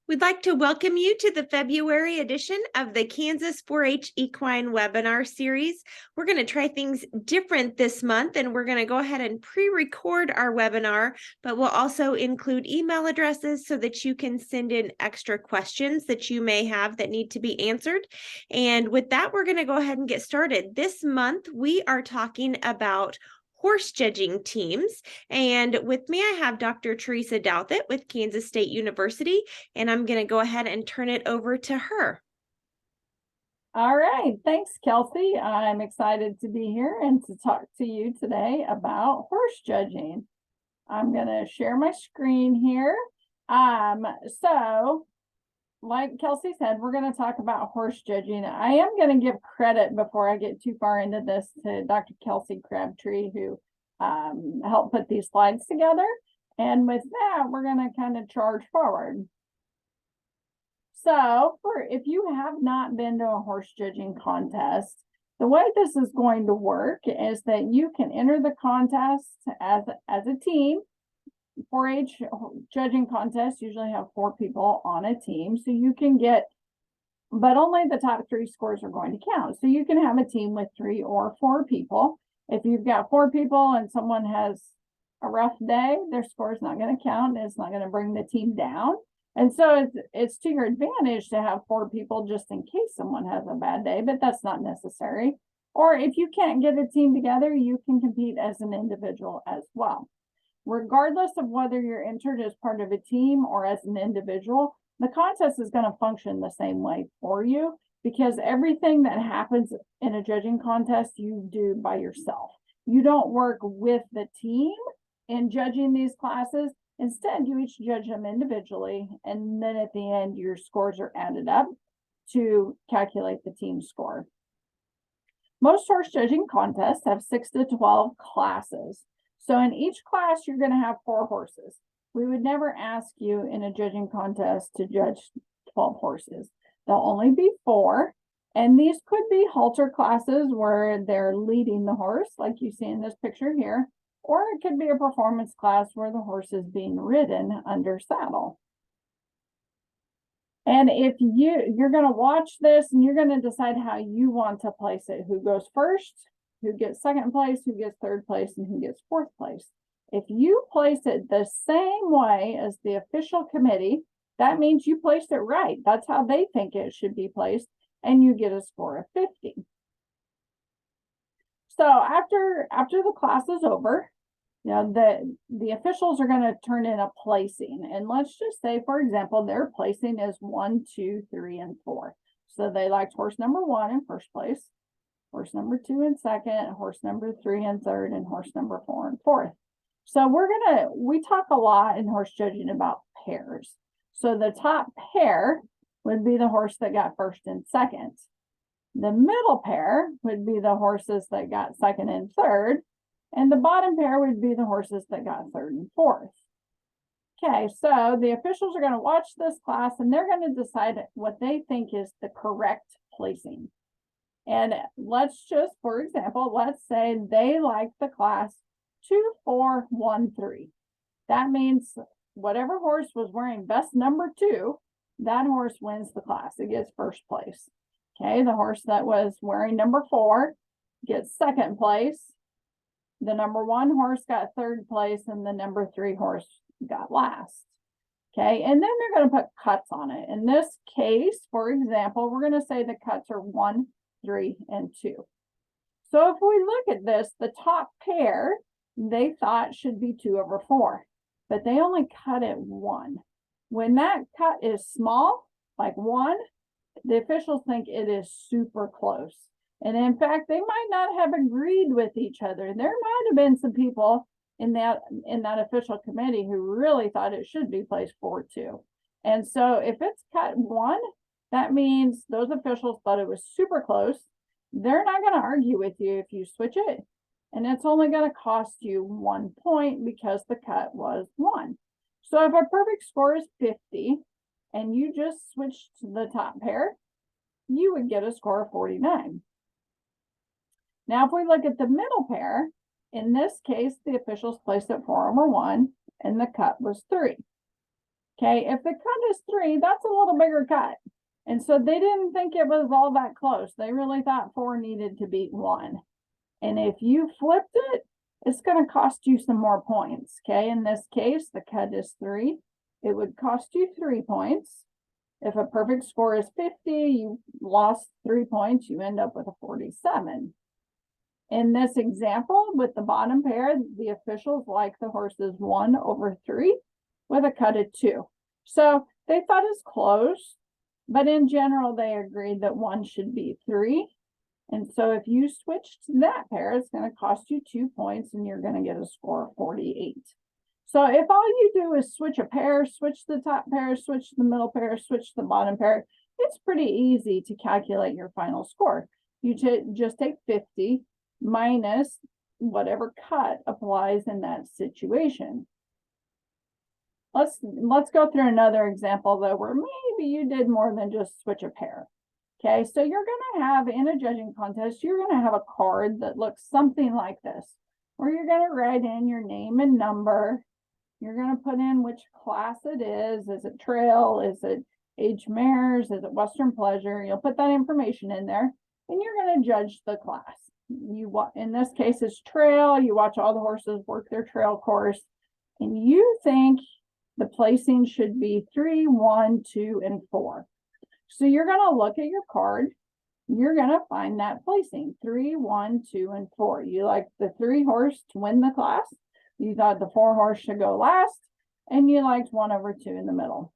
We'd like to welcome you to the February edition of the Kansas 4-H Equine webinar series. We're going to try things different this month, and we're going to go ahead and pre-record our webinar, but we'll also include email addresses so that you can send in extra questions that you may have that need to be answered. And with that, we're going to go ahead and get started. This month, we are talking about horse judging teams. And with me, I have Dr. Teresa Douthit with Kansas State University, and I'm going to go ahead and turn it over to her. All right. Thanks, Kelsey. I'm excited to be here and to talk to you today about horse judging. I'm going to share my screen here. So like Kelsey said, we're going to talk about horse judging. I am going to give credit before I get too far into this to Dr. Kelsey Crabtree, who helped put these slides together. And with that, we're going to kind of charge forward. So if you have not been to a horse judging contest, the way this is going to work is that you can enter the contest as a team. 4-H judging contests usually have 4 people on a team, so you can get, but only the top 3 scores are going to count. So you can have a team with 3 or 4 people. If you've got 4 people and someone has a rough day, their score is not going to count. It's not going to bring the team down. And so it's to your advantage to have 4 people just in case someone has a bad day, but that's not necessary. Or if you can't get a team together, you can compete as an individual as well. Regardless of whether you're entered as part of a team or as an individual, the contest is going to function the same way for you, because everything that happens in a judging contest, you do by yourself. You don't work with the team in judging these classes. Instead, you each judge them individually, and then at the end, your scores are added up to calculate the team score. Most horse judging contests have 6 to 12 classes. So in each class, you're going to have 4 horses. We would never ask you in a judging contest to judge 12 horses. There'll only be 4. And these could be halter classes where they're leading the horse, like you see in this picture here. Or it could be a performance class where the horse is being ridden under saddle. And if you're going to watch this and you're going to decide how you want to place it, who goes first, who gets second place, who gets third place, and who gets fourth place. If you place it the same way as the official committee, that means you placed it right. That's how they think it should be placed, and you get a score of 50. So after the class is over, the officials are going to turn in a placing. And let's just say, for example, their placing is 1, 2, 3, and 4. So they liked horse number 1 in first place, horse number 2 in second, horse number 3 in third, and horse number 4 in fourth. So we talk a lot in horse judging about pairs. So the top pair would be the horse that got first and second. The middle pair would be the horses that got second and third. And the bottom pair would be the horses that got third and fourth. Okay, so the officials are going to watch this class, and they're going to decide what they think is the correct placing. And let's just, for example, let's say they like the class 2, 4, 1, 3. That means whatever horse was wearing best number 2, that horse wins the class. It gets first place. Okay, the horse that was wearing number 4 gets second place. The number 1 horse got third place, and the number 3 horse got last. Okay, and then they're going to put cuts on it. In this case, for example, we're going to say the cuts are 1, 3, and 2. So if we look at this, the top pair, they thought should be 2/4, but they only cut it 1. When that cut is small, like 1, the officials think it is super close. And in fact, they might not have agreed with each other. There might have been some people in that official committee who really thought it should be placed 4-2. And so if it's cut 1, that means those officials thought it was super close. They're not going to argue with you if you switch it. And it's only going to cost you 1 point because the cut was 1. So if a perfect score is 50 and you just switched to the top pair, you would get a score of 49. Now, if we look at the middle pair, in this case, the officials placed it 4/1 and the cut was 3. Okay, if the cut is 3, that's a little bigger cut. And so they didn't think it was all that close. They really thought 4 needed to beat 1. And if you flipped it, it's going to cost you some more points. Okay, in this case, the cut is 3. It would cost you 3 points. If a perfect score is 50, you lost 3 points, you end up with a 47. In this example, with the bottom pair, the officials like the horses 1/3 with a cut of 2. So they thought it's close, but in general, they agreed that 1 should be 3. And so if you switch to that pair, it's going to cost you 2 points and you're going to get a score of 48. So if all you do is switch a pair, switch the top pair, switch the middle pair, switch the bottom pair, it's pretty easy to calculate your final score. You just take 50 minus whatever cut applies in that situation. Let's go through another example though, where maybe you did more than just switch a pair. Okay, so you're going to have, in a judging contest, you're going to have a card that looks something like this, where you're going to write in your name and number. You're going to put in which class it is. Is it trail? Is it age mares? Is it Western pleasure? You'll put that information in there, and you're going to judge the class. In this case, it's trail. You watch all the horses work their trail course, and you think the placing should be 3, 1, 2, and 4. So you're going to look at your card. You're going to find that placing 3, 1, 2, and 4. You like the 3 horse to win the class. You thought the 4 horse should go last, and you liked 1/2 in the middle.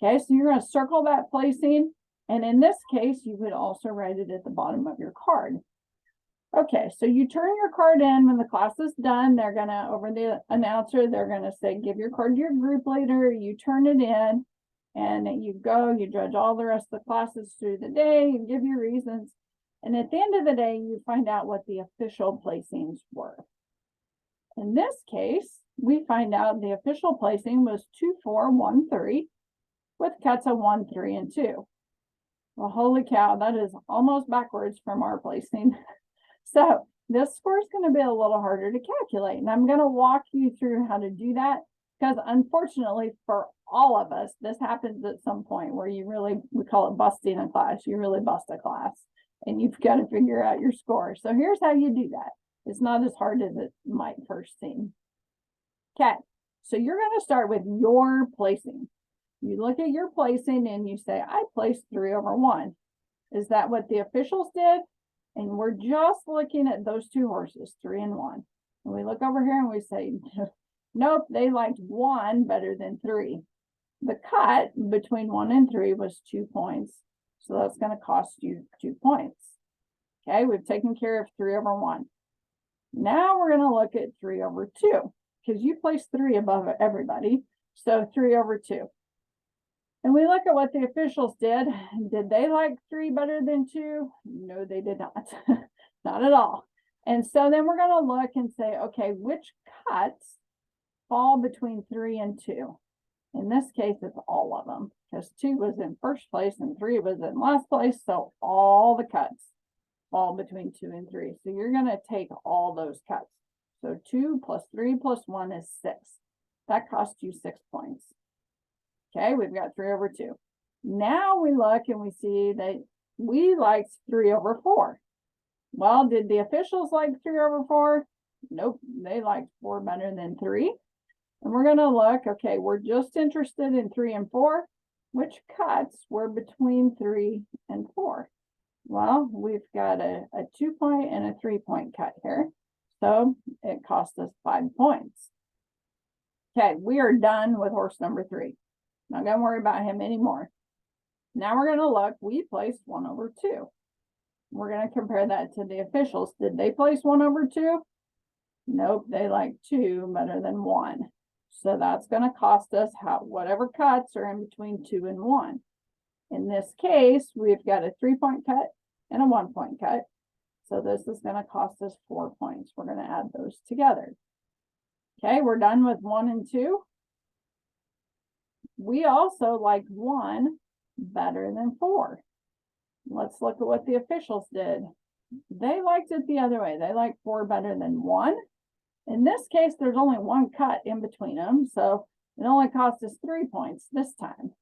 Okay, so you're going to circle that placing. And in this case, you would also write it at the bottom of your card. Okay, so you turn your card in when the class is done. They're going to, over the announcer, they're going to say, give your card to your group leader. You turn it in. And you go, you judge all the rest of the classes through the day, you give your reasons. And at the end of the day, you find out what the official placings were. In this case, we find out the official placing was 2, 4, 1, 3 with cuts of 1, 3, and 2. Well, holy cow, that is almost backwards from our placing. So this score is going to be a little harder to calculate. And I'm going to walk you through how to do that, because unfortunately for all of us, this happens at some point where you really, we call it busting a class. You really bust a class and you've got to figure out your score. So here's how you do that. It's not as hard as it might first seem. Okay, so you're going to start with your placing. You look at your placing and you say, I placed 3/1. Is that what the officials did? And we're just looking at those 2 horses, 3 and 1. And we look over here and we say, nope, they liked 1 better than 3. The cut between 1 and 3 was 2 points. So that's going to cost you 2 points. Okay, we've taken care of 3/1. Now we're going to look at 3/2, because you placed 3 above everybody. So 3/2. And we look at what the officials did. Did they like 3 better than 2? No, they did not. Not at all. And so then we're going to look and say, okay, which cuts fall between 3 and 2? In this case, it's all of them, because 2 was in first place and 3 was in last place. So all the cuts fall between 2 and 3. So you're going to take all those cuts. So 2 plus 3 plus 1 is 6. That costs you 6 points. Okay, we've got 3/2. Now we look and we see that we liked 3/4. Well, did the officials like 3/4? Nope, they liked 4 better than 3. And we're going to look, okay, we're just interested in 3 and 4. Which cuts were between 3 and 4? Well, we've got a 2-point and a 3-point cut here. So it cost us 5 points. Okay, we are done with horse number 3. Not going to worry about him anymore. Now we're going to look, we placed 1/2. We're going to compare that to the officials. Did they place 1/2? Nope, they like 2 better than 1. So that's going to cost us whatever cuts are in between 2 and 1. In this case, we've got a 3-point cut and a 1-point cut. So this is going to cost us 4 points. We're going to add those together. Okay, we're done with 1 and 2. We also like 1 better than 4. Let's look at what the officials did. They liked it the other way. They like 4 better than 1. In this case, there's only 1 cut in between them. So It only cost us 3 points this time.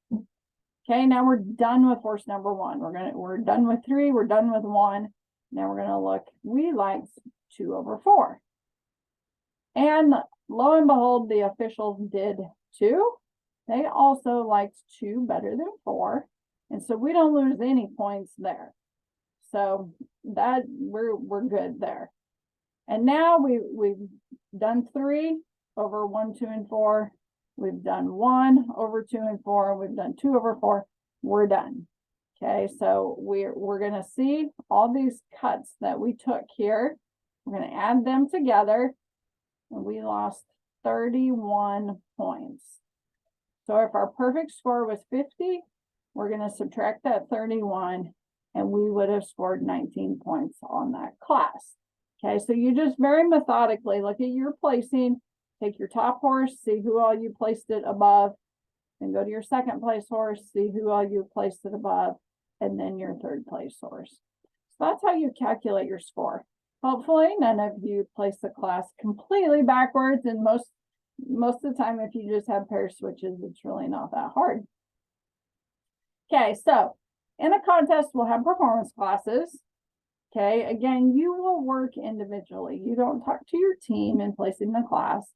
Okay, now we're done with horse number 1. We're done with 3, we're done with 1. Now we're gonna look, we liked 2/4. And lo and behold, the officials did too. They also liked 2 better than 4. And so we don't lose any points there. So that we're good there. And now we've done 3 over 1, 2, and 4. We've done 1 over 2 and 4. We've done 2/4. We're done. Okay, so we're gonna see all these cuts that we took here. We're gonna add them together, and we lost 31 points. So if our perfect score was 50, we're gonna subtract that 31, and we would have scored 19 points on that class. Okay, so you just very methodically look at your placing, take your top horse, see who all you placed it above, then go to your second place horse, see who all you placed it above, and then your third place horse. So that's how you calculate your score. Hopefully none of you place the class completely backwards, and most of the time if you just have pair switches, it's really not that hard. Okay, so in a contest, we'll have performance classes. Okay, again, you will work individually. You don't talk to your team in placing the class.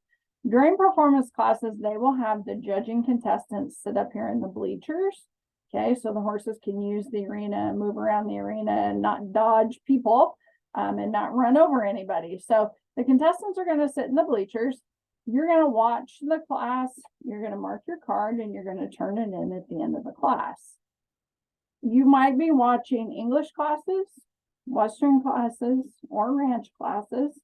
During performance classes, they will have the judging contestants sit up here in the bleachers. Okay, so the horses can use the arena, move around the arena, and not dodge people and not run over anybody. So the contestants are going to sit in the bleachers. You're going to watch the class. You're going to mark your card, and you're going to turn it in at the end of the class. You might be watching English classes, Western classes, or ranch classes.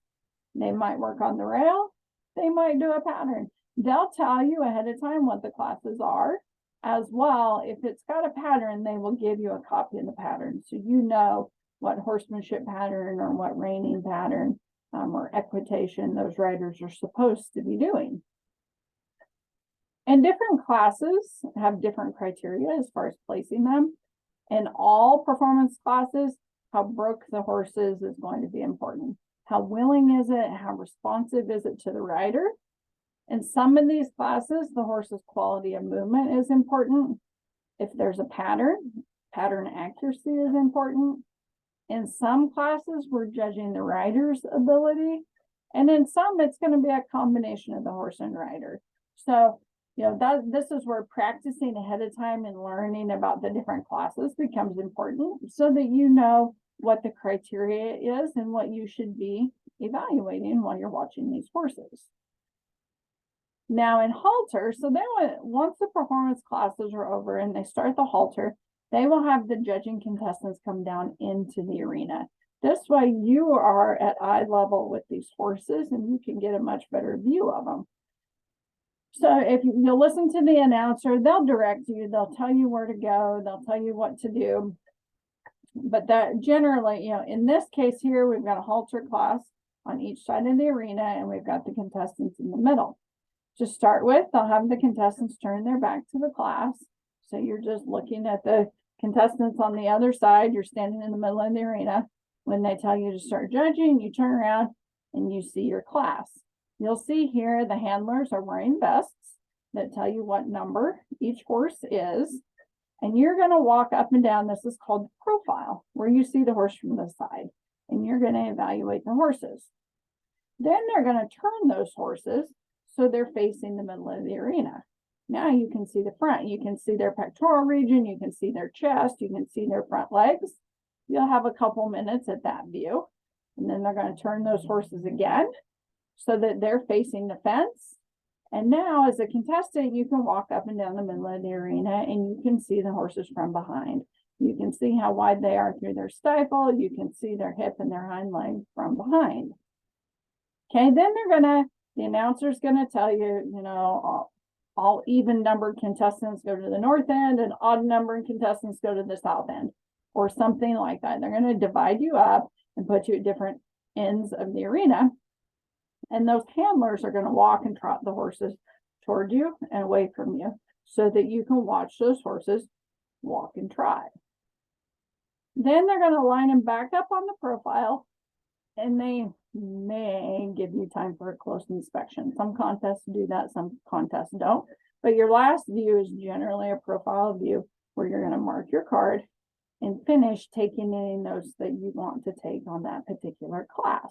They might work on the rail. They might do a pattern. They'll tell you ahead of time what the classes are. As well, if it's got a pattern, they will give you a copy of the pattern, so you know what horsemanship pattern or what reining pattern or equitation those riders are supposed to be doing. And different classes have different criteria as far as placing them. In all performance classes, how broke the horses is going to be important. How willing is it? How responsive is it to the rider? In some of these classes, the horse's quality of movement is important. If there's a pattern accuracy is important. In some classes, we're judging the rider's ability. And in some, it's going to be a combination of the horse and rider. So, this is where practicing ahead of time and learning about the different classes becomes important, so that you know what the criteria is and what you should be evaluating while you're watching these horses. Now in halter, so then once the performance classes are over and they start the halter, they will have the judging contestants come down into the arena. This way you are at eye level with these horses and you can get a much better view of them. So if you'll listen to the announcer, they'll direct you, they'll tell you where to go, they'll tell you what to do. But that generally, in this case here, we've got a halter class on each side of the arena and we've got the contestants in the middle. To start with, they'll have the contestants turn their back to the class. So you're just looking at the contestants on the other side. You're standing in the middle of the arena. When they tell you to start judging, you turn around and you see your class. You'll see here the handlers are wearing vests that tell you what number each horse is. And you're going to walk up and down. This is called profile, where you see the horse from the side. And you're going to evaluate the horses. Then they're going to turn those horses so they're facing the middle of the arena. Now you can see the front. You can see their pectoral region. You can see their chest. You can see their front legs. You'll have a couple minutes at that view. And then they're going to turn those horses again so that they're facing the fence. And now as a contestant, you can walk up and down the middle of the arena and you can see the horses from behind. You can see how wide they are through their stifle. You can see their hip and their hind leg from behind. Okay, then the announcer's going to tell you, all even numbered contestants go to the north end and odd numbered contestants go to the south end or something like that. They're going to divide you up and put you at different ends of the arena. And those handlers are going to walk and trot the horses toward you and away from you so that you can watch those horses walk and trot. Then they're going to line them back up on the profile, and they may give you time for a close inspection. Some contests do that, some contests don't. But your last view is generally a profile view where you're going to mark your card and finish taking any notes that you want to take on that particular class.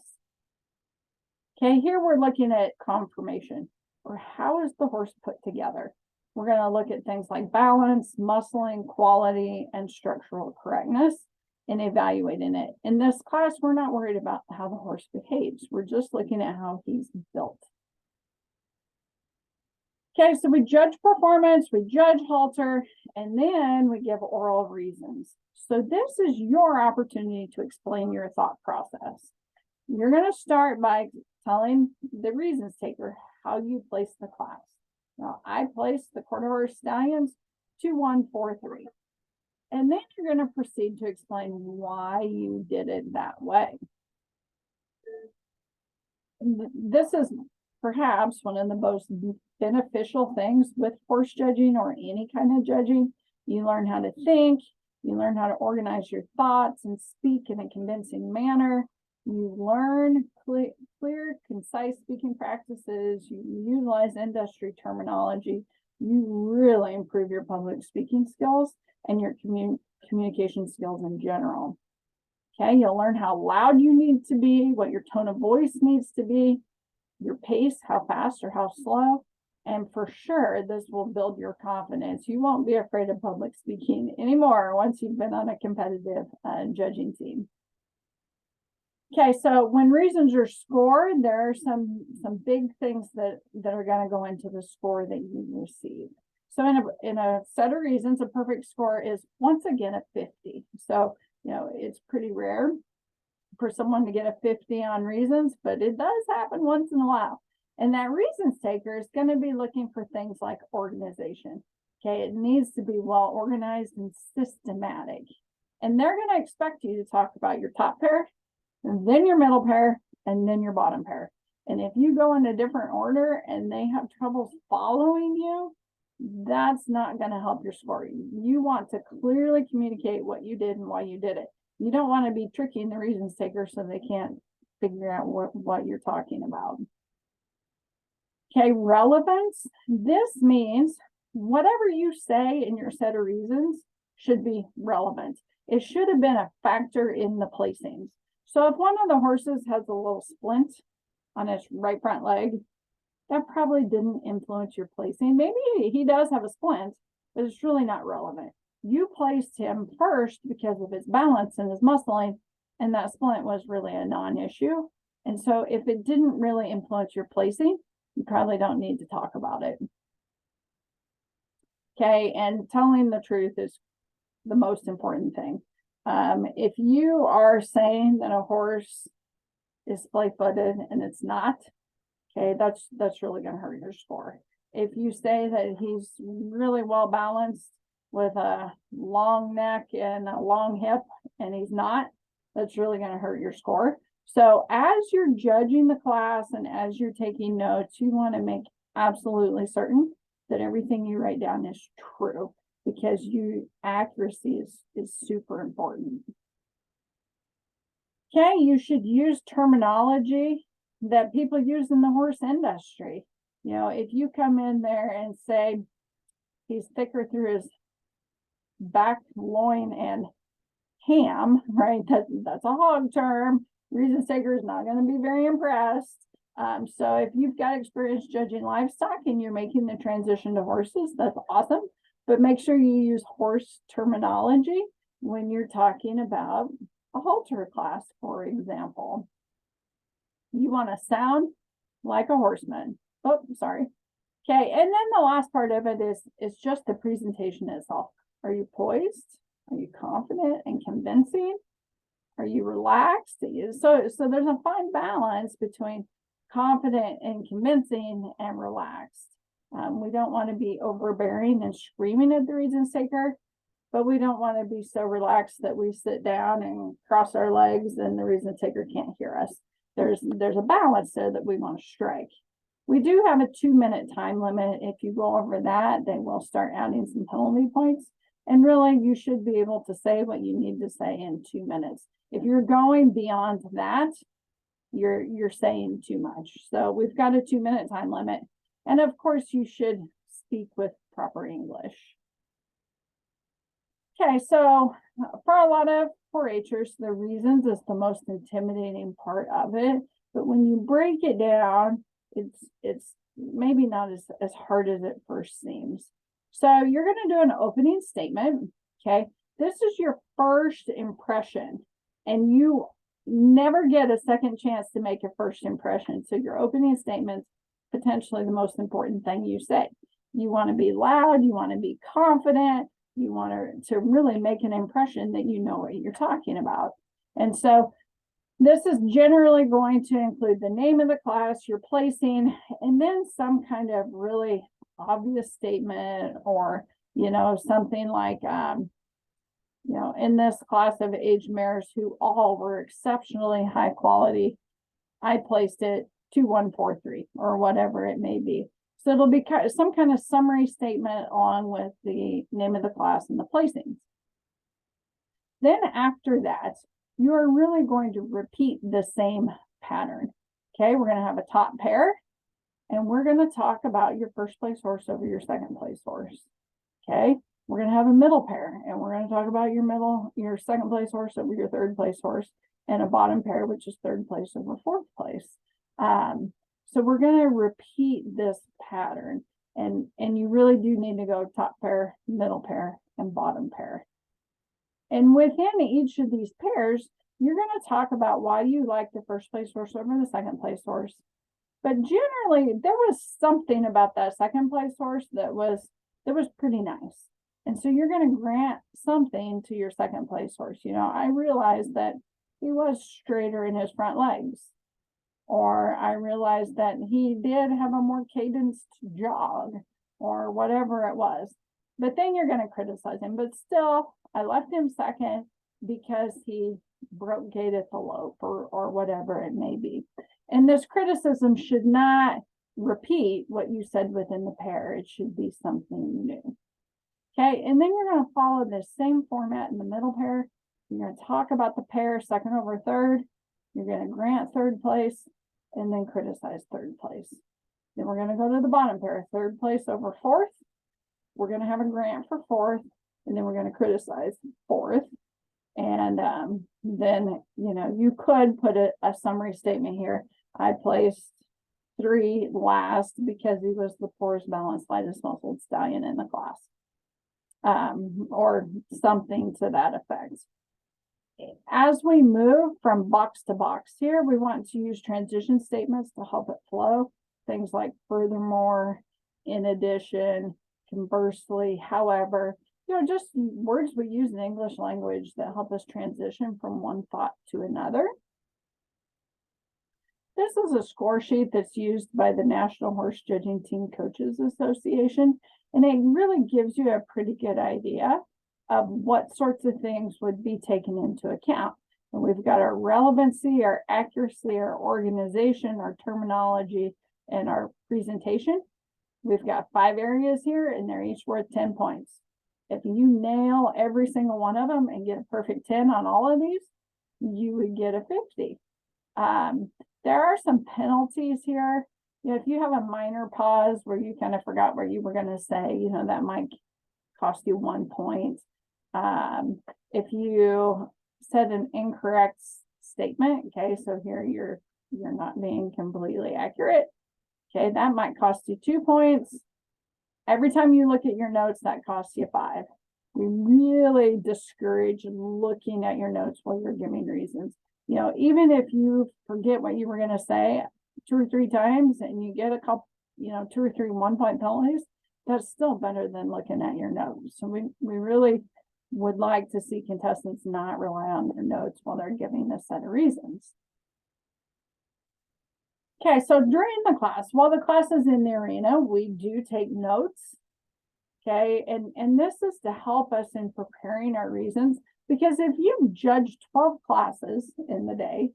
Okay, here we're looking at conformation, or how is the horse put together. We're going to look at things like balance, muscling, quality, and structural correctness and evaluating it. In this class, we're not worried about how the horse behaves. We're just looking at how he's built. Okay, so we judge performance, we judge halter, and then we give oral reasons. So this is your opportunity to explain your thought process. You're going to start by telling the reasons taker how you place the class. Now, I placed the quarter horse stallions 2, 1, 4, 3. And then you're going to proceed to explain why you did it that way. This is perhaps one of the most beneficial things with horse judging or any kind of judging. You learn how to think, you learn how to organize your thoughts and speak in a convincing manner. You learn clear, concise speaking practices. You utilize industry terminology. You really improve your public speaking skills and your communication skills in general. Okay, you'll learn how loud you need to be, what your tone of voice needs to be, your pace, how fast or how slow. And for sure, this will build your confidence. You won't be afraid of public speaking anymore once you've been on a competitive judging team. Okay, so when reasons are scored, there are some big things that are going to go into the score that you receive. So in a set of reasons, a perfect score is once again a 50. So, it's pretty rare for someone to get a 50 on reasons, but it does happen once in a while. And that reasons taker is going to be looking for things like organization. Okay, it needs to be well organized and systematic. And they're going to expect you to talk about your top pair, and then your middle pair, and then your bottom pair. And if you go in a different order and they have trouble following you, that's not going to help your score. You want to clearly communicate what you did and why you did it. You don't want to be tricking the reasons taker so they can't figure out what you're talking about. Okay, relevance. This means whatever you say in your set of reasons should be relevant. It should have been a factor in the placings. So if one of the horses has a little splint on its right front leg, that probably didn't influence your placing. Maybe he does have a splint, but it's really not relevant. You placed him first because of his balance and his muscling, and that splint was really a non-issue. And so if it didn't really influence your placing, you probably don't need to talk about it. Okay, and telling the truth is the most important thing. If you are saying that a horse is splay-footed and it's not, okay, that's really going to hurt your score. If you say that he's really well balanced with a long neck and a long hip and he's not, that's really going to hurt your score. So as you're judging the class and as you're taking notes, you want to make absolutely certain that everything you write down is true, because accuracy is super important. Okay, you should use terminology that people use in the horse industry. If you come in there and say he's thicker through his back, loin, and ham, right? That's a hog term. Reasons taker is not going to be very impressed. So if you've got experience judging livestock and you're making the transition to horses, that's awesome. But make sure you use horse terminology when you're talking about a halter class, for example. You want to sound like a horseman. Oh, sorry. Okay, and then the last part of it is just the presentation itself. Are you poised? Are you confident and convincing? Are you relaxed? So there's a fine balance between confident and convincing and relaxed. We don't want to be overbearing and screaming at the reasons taker, but we don't want to be so relaxed that we sit down and cross our legs and the reasons taker can't hear us. There's a balance there that we want to strike. We do have a 2-minute time limit. If you go over that, then we'll start adding some penalty points. And really, you should be able to say what you need to say in 2 minutes. If you're going beyond that, you're saying too much. So we've got a 2-minute time limit. And of course, you should speak with proper English. Okay, so for a lot of 4-Hers, the reasons is the most intimidating part of it. But when you break it down, it's maybe not as hard as it first seems. So you're going to do an opening statement. Okay, this is your first impression, and you never get a second chance to make a first impression. So your opening statement's potentially the most important thing you say. You want to be loud, you want to be confident, you want to really make an impression that you know what you're talking about. And so this is generally going to include the name of the class, your placing, and then some kind of really obvious statement, or, something like, in this class of aged mares who all were exceptionally high quality, I placed it 2143 or whatever it may be. So it'll be some kind of summary statement along with the name of the class and the placings. Then after that, you're really going to repeat the same pattern. Okay, we're going to have a top pair, and we're going to talk about your first place horse over your second place horse. Okay, we're going to have a middle pair, and we're going to talk about your second place horse over your third place horse, and a bottom pair, which is third place over fourth place. So we're going to repeat this pattern, and you really do need to go top pair, middle pair, and bottom pair. And within each of these pairs, you're going to talk about why you like the first place horse over the second place horse. But generally, there was something about that second place horse that was pretty nice. And so you're going to grant something to your second place horse. I realized that he was straighter in his front legs, or I realized that he did have a more cadenced jog, or whatever it was. But then you're going to criticize him. But still, I left him second because he broke gate at the lope, or whatever it may be. And this criticism should not repeat what you said within the pair. It should be something new. Okay, and then you're going to follow the same format in the middle pair. You're going to talk about the pair second over third. You're going to grant third place, and then criticize third place. Then we're going to go to the bottom pair, third place over fourth. We're going to have a grant for fourth, and then we're going to criticize fourth. And then, you could put a summary statement here. I placed 3 last because he was the poorest balanced, lightest muscled stallion in the class. Or something to that effect. As we move from box to box here, we want to use transition statements to help it flow. Things like furthermore, in addition, conversely, however, just words we use in English language that help us transition from one thought to another. This is a score sheet that's used by the National Horse Judging Team Coaches Association, and it really gives you a pretty good idea of what sorts of things would be taken into account. And we've got our relevancy, our accuracy, our organization, our terminology, and our presentation. We've got 5 areas here, and they're each worth 10 points. If you nail every single one of them and get a perfect 10 on all of these, you would get a 50. There are some penalties here. If you have a minor pause where you kind of forgot what you were going to say, that might cost you 1 point. If you said an incorrect statement, okay, so here you're not being completely accurate, okay, that might cost you 2 points. Every time you look at your notes, that costs you 5. We really discourage looking at your notes while you're giving reasons. Even if you forget what you were going to say 2 or 3 times and you get a couple, 2 or 3 1-point penalties, that's still better than looking at your notes. So we really would like to see contestants not rely on their notes while they're giving a set of reasons. Okay, so during the class, while the class is in the arena, we do take notes. Okay, and this is to help us in preparing our reasons, because if you judge 12 classes in the day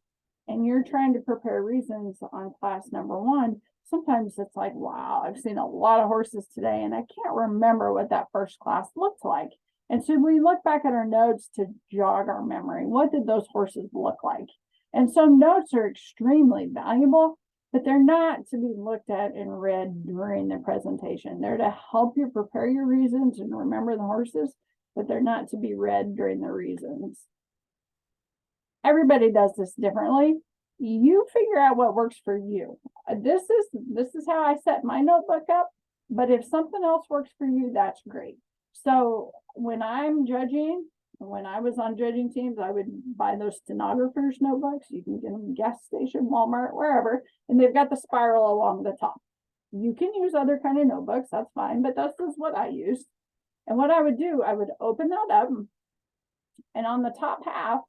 and you're trying to prepare reasons on class number 1, sometimes it's like, wow, I've seen a lot of horses today and I can't remember what that first class looked like. And so we look back at our notes to jog our memory. What did those horses look like? And so notes are extremely valuable. but they're not to be looked at and read during the presentation. They're to help you prepare your reasons and remember the horses, but they're not to be read during the reasons. Everybody does this differently. You figure out what works for you. This is how I set my notebook up, but if something else works for you, that's great. So when I'm judging, when I was on judging teams, I would buy those stenographer's notebooks. You can get them in gas station, Walmart, wherever, and they've got the spiral along the top. You can use other kind of notebooks, that's fine, but this is what I used. And what I would do, I would open that up, and on the top half,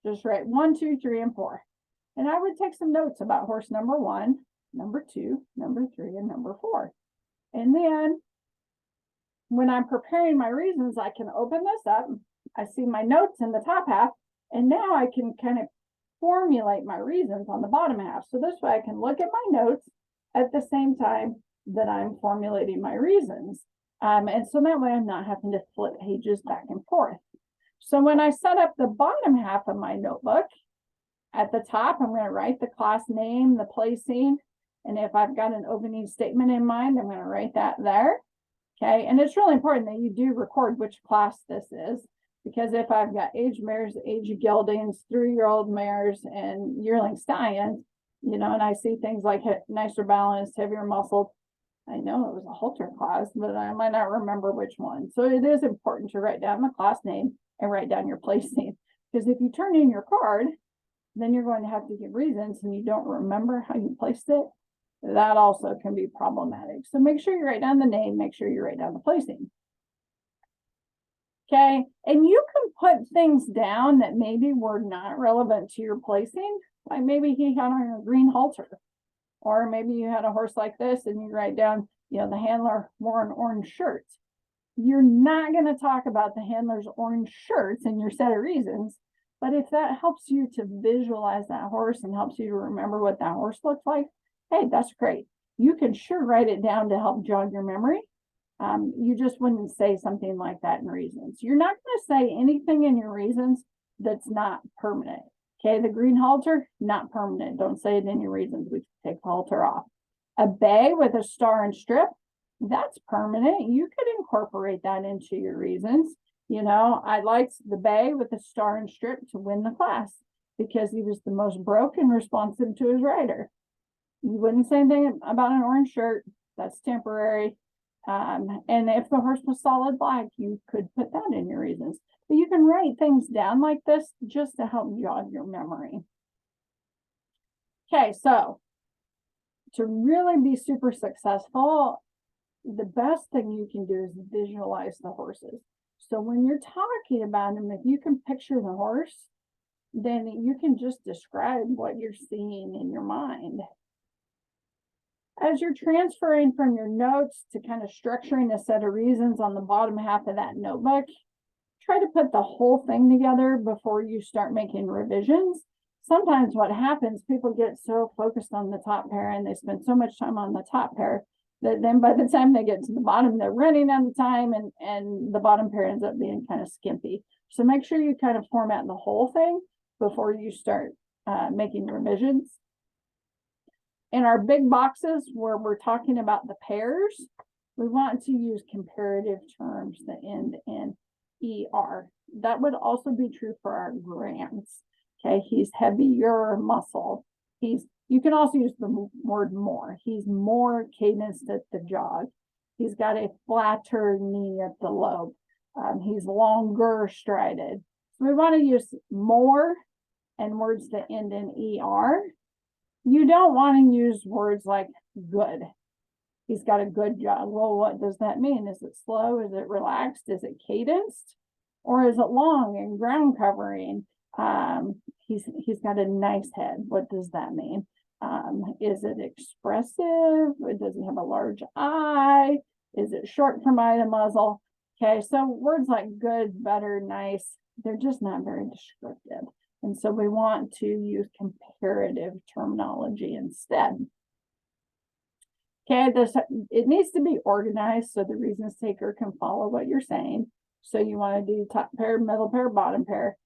just write 1, 2, 3, and 4. And I would take some notes about horse number 1, number 2, number 3, and number 4. And then when I'm preparing my reasons, I can open this up. I see my notes in the top half, and now I can kind of formulate my reasons on the bottom half. So this way I can look at my notes at the same time that I'm formulating my reasons. And so that way I'm not having to flip pages back and forth. So when I set up the bottom half of my notebook, at the top, I'm going to write the class name, the placing, and if I've got an opening statement in mind, I'm going to write that there. Okay, and it's really important that you do record which class this is, because if I've got age mares, age geldings, 3-year-old mares, and yearling stallions, you know, and I see things like nicer balanced, heavier muscled, I know it was a halter class, but I might not remember which one. So it is important to write down the class name and write down your placing, because if you turn in your card, then you're going to have to give reasons and you don't remember how you placed it. That also can be problematic. So make sure you write down the name, make sure you write down the placing. Okay, and you can put things down that maybe were not relevant to your placing. Like maybe he had on a green halter, or maybe you had a horse like this and you write down, you know, the handler wore an orange shirt. You're not going to talk about the handler's orange shirts in your set of reasons, but if that helps you to visualize that horse and helps you to remember what that horse looks like, hey, that's great. You can sure write it down to help jog your memory. You just wouldn't say something like that in reasons. You're not going to say anything in your reasons that's not permanent. Okay, the green halter, not permanent. Don't say it in your reasons. We take the halter off. A bay with a star and strip, that's permanent. You could incorporate that into your reasons. You know, I liked the bay with the star and strip to win the class because he was the most broken, responsive to his rider. You wouldn't say anything about an orange shirt. That's temporary. And if the horse was solid black, you could put that in your reasons. But you can write things down like this just to help jog your memory. Okay, so to really be super successful, the best thing you can do is visualize the horses. So when you're talking about them, if you can picture the horse, then you can just describe what you're seeing in your mind. As you're transferring from your notes to kind of structuring a set of reasons on the bottom half of that notebook, try to put the whole thing together before you start making revisions. Sometimes what happens, people get so focused on the top pair and they spend so much time on the top pair that then by the time they get to the bottom, they're running out of time and the bottom pair ends up being kind of skimpy. So make sure you kind of format the whole thing before you start making revisions. In our big boxes where we're talking about the pairs, we want to use comparative terms that end in ER. That would also be true for our grants. Okay, he's heavier muscle. You can also use the word more. He's more cadenced at the jog. He's got a flatter knee at the lobe. He's longer strided. So we want to use more and words that end in ER. You don't want to use words like good. He's got a good jog. Well, what does that mean? Is it slow? Is it relaxed? Is it cadenced? Or is it long and ground covering? He's got a nice head. What does that mean? Is it expressive? Does he have a large eye? Is it short from eye to muzzle? Okay, so words like good, better, nice, they're just not very descriptive. And so we want to use comparative terminology instead. Okay, it needs to be organized so the reasons taker can follow what you're saying. So you want to do top pair, middle pair, bottom pair.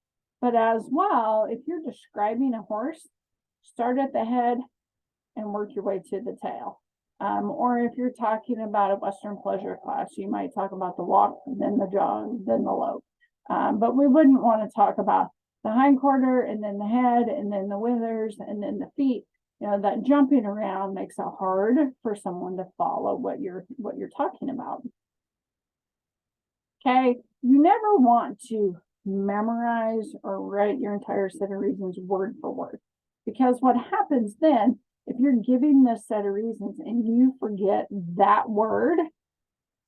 But as well, if you're describing a horse, start at the head, and work your way to the tail. Or if you're talking about a Western pleasure class, you might talk about the walk, then the jog, then the lope. But we wouldn't want to talk about the hindquarter and then the head and then the withers and then the feet. You know, that jumping around makes it hard for someone to follow what you're talking about. Okay, you never want to memorize or write your entire set of reasons word for word, because what happens then, if you're giving this set of reasons and you forget that word,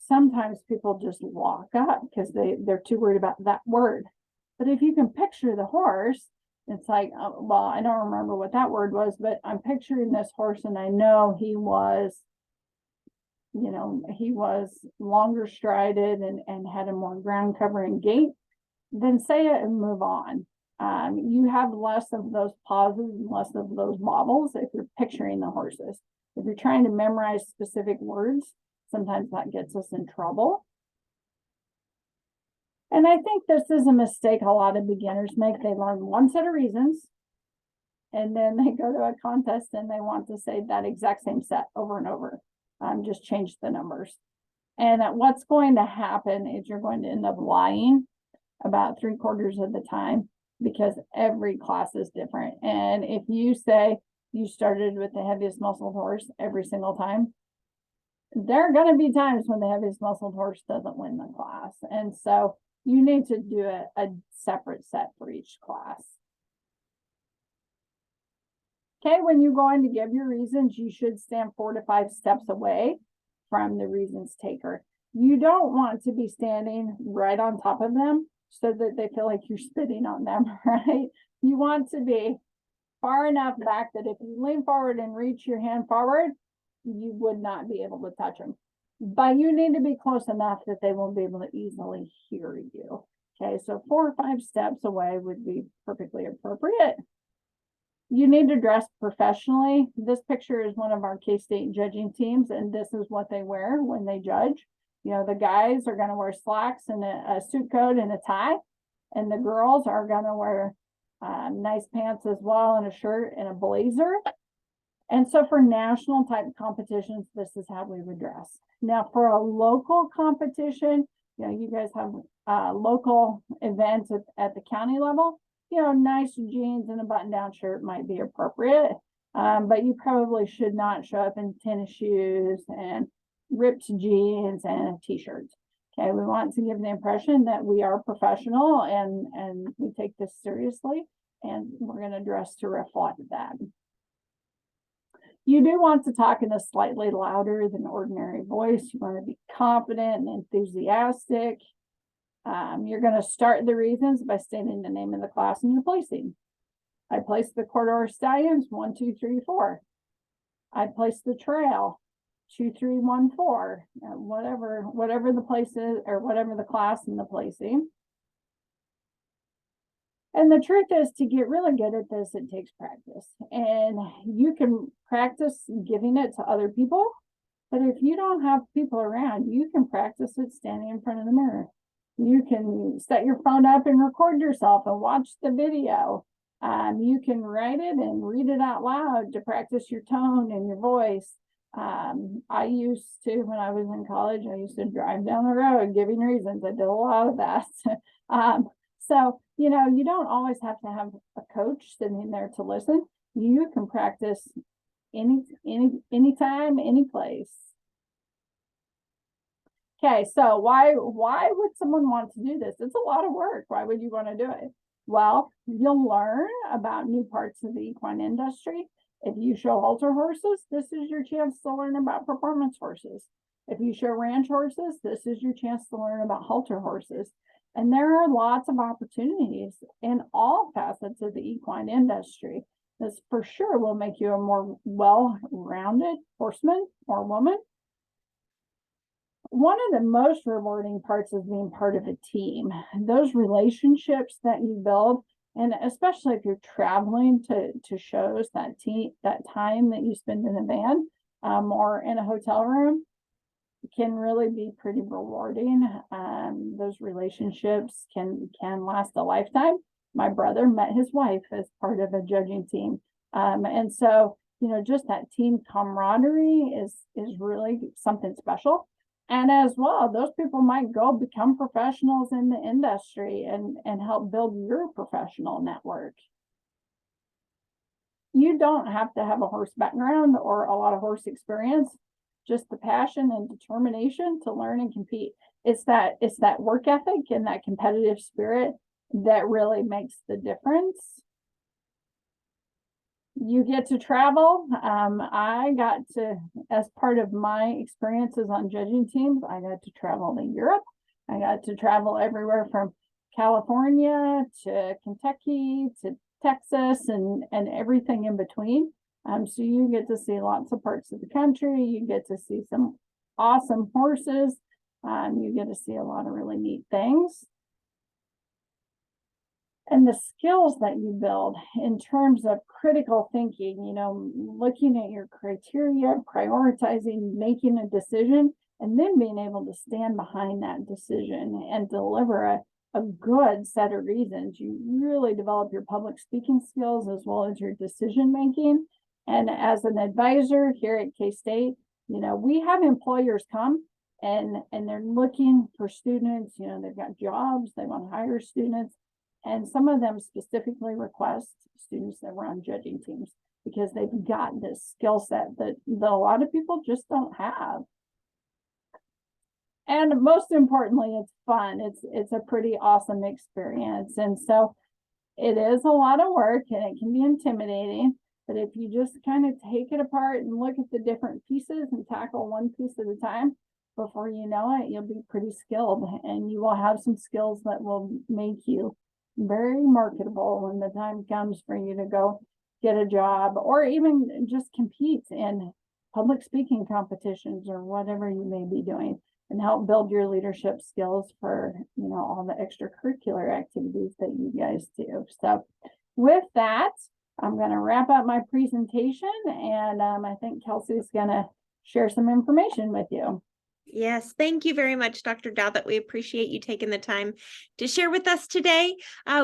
sometimes people just walk up because they're too worried about that word. But if you can picture the horse, it's like, oh, well, I don't remember what that word was, but I'm picturing this horse and I know he was, you know, he was longer strided and had a more ground covering gait, then say it and move on. You have less of those pauses and less of those wobbles if you're picturing the horses. If you're trying to memorize specific words, sometimes that gets us in trouble. And I think this is a mistake a lot of beginners make. They learn one set of reasons, and then they go to a contest and they want to say that exact same set over and over. Just change the numbers. And what's going to happen is you're going to end up lying about 3/4 of the time, because every class is different. And if you say you started with the heaviest muscled horse every single time, there are going to be times when the heaviest muscled horse doesn't win the class. And so you need to do a separate set for each class. Okay, when you're going to give your reasons, you should stand 4 to 5 steps away from the reasons taker. You don't want to be standing right on top of them so that they feel like you're spitting on them, right? You want to be far enough back that if you lean forward and reach your hand forward, you would not be able to touch them. But you need to be close enough that they won't be able to easily hear you. Okay, so 4 or 5 steps away would be perfectly appropriate. You need to dress professionally. This picture is one of our K-State judging teams, and this is what they wear when they judge. You know, the guys are going to wear slacks and a suit coat and a tie, and the girls are going to wear nice pants as well, and a shirt and a blazer. And so for national type competitions, this is how we would dress. Now for a local competition, you know, you guys have local events at the county level, you know, nice jeans and a button-down shirt might be appropriate, but you probably should not show up in tennis shoes and ripped jeans and t-shirts. Okay, we want to give the impression that we are professional and we take this seriously, and we're going to dress to reflect that. You do want to talk in a slightly louder than ordinary voice. You want to be confident and enthusiastic. You're going to start the reasons by stating the name of the class and your placing. I placed the quarter stallions 1, 2, 3, 4. I placed the trail 2, 3, 1, 4. Whatever the place is, or whatever the class and the placing. And the truth is, to get really good at this, it takes practice. And you can practice giving it to other people, but if you don't have people around, you can practice it standing in front of the mirror. You can set your phone up and record yourself and watch the video. You can write it and read it out loud to practice your tone and your voice. I used to, when I was in college, I used to drive down the road giving reasons. I did a lot of that. So, you know, you don't always have to have a coach sitting there to listen. You can practice anytime, any place. Okay, so why would someone want to do this? It's a lot of work. Why would you want to do it? Well, you'll learn about new parts of the equine industry. If you show halter horses, this is your chance to learn about performance horses. If you show ranch horses, this is your chance to learn about halter horses. And there are lots of opportunities in all facets of the equine industry. This for sure will make you a more well-rounded horseman or woman. One of the most rewarding parts is being part of a team. Those relationships that you build, and especially if you're traveling to shows, that time that you spend in a van or in a hotel room can really be pretty rewarding. Those relationships can last a lifetime. My brother met his wife as part of a judging team. And so, just that team camaraderie is really something special. And as well, those people might go become professionals in the industry and help build your professional network. You don't have to have a horse background or a lot of horse experience, just the passion and determination to learn and compete. It's that work ethic and that competitive spirit that really makes the difference. You get to travel. I got to, as part of my experiences on judging teams, I got to travel to Europe. I got to travel everywhere from California to Kentucky to Texas and everything in between. So you get to see lots of parts of the country. You get to see some awesome horses. You get to see a lot of really neat things. And the skills that you build in terms of critical thinking, looking at your criteria, prioritizing, making a decision, and then being able to stand behind that decision and deliver a good set of reasons. You really develop your public speaking skills as well as your decision making. And as an advisor here at K-State, we have employers come and they're looking for students. They've got jobs, they want to hire students. And some of them specifically request students that run judging teams because they've got this skill set that a lot of people just don't have. And most importantly, it's fun. It's a pretty awesome experience. And so it is a lot of work and it can be intimidating. But if you just kind of take it apart and look at the different pieces and tackle one piece at a time, before you know it, you'll be pretty skilled and you will have some skills that will make you very marketable when the time comes for you to go get a job or even just compete in public speaking competitions or whatever you may be doing, and help build your leadership skills for all the extracurricular activities that you guys do. So with that, I'm going to wrap up my presentation, and I think Kelsey's going to share some information with you. Yes, thank you very much, Dr. Douthit. We appreciate you taking the time to share with us today.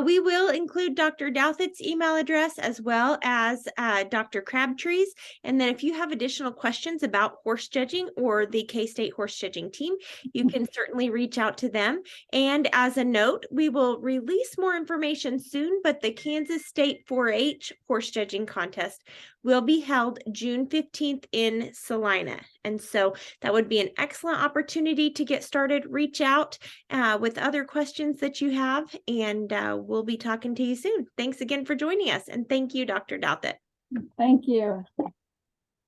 We will include Dr. Douthit's email address as well as Dr. Crabtree's. And then if you have additional questions about horse judging or the K-State horse judging team, you can certainly reach out to them. And as a note, we will release more information soon, but the Kansas State 4-H horse judging contest will be held June 15th in Salina. And so that would be an excellent opportunity to get started. Reach out with other questions that you have, and we'll be talking to you soon. Thanks again for joining us. And thank you, Dr. Douthit. Thank you.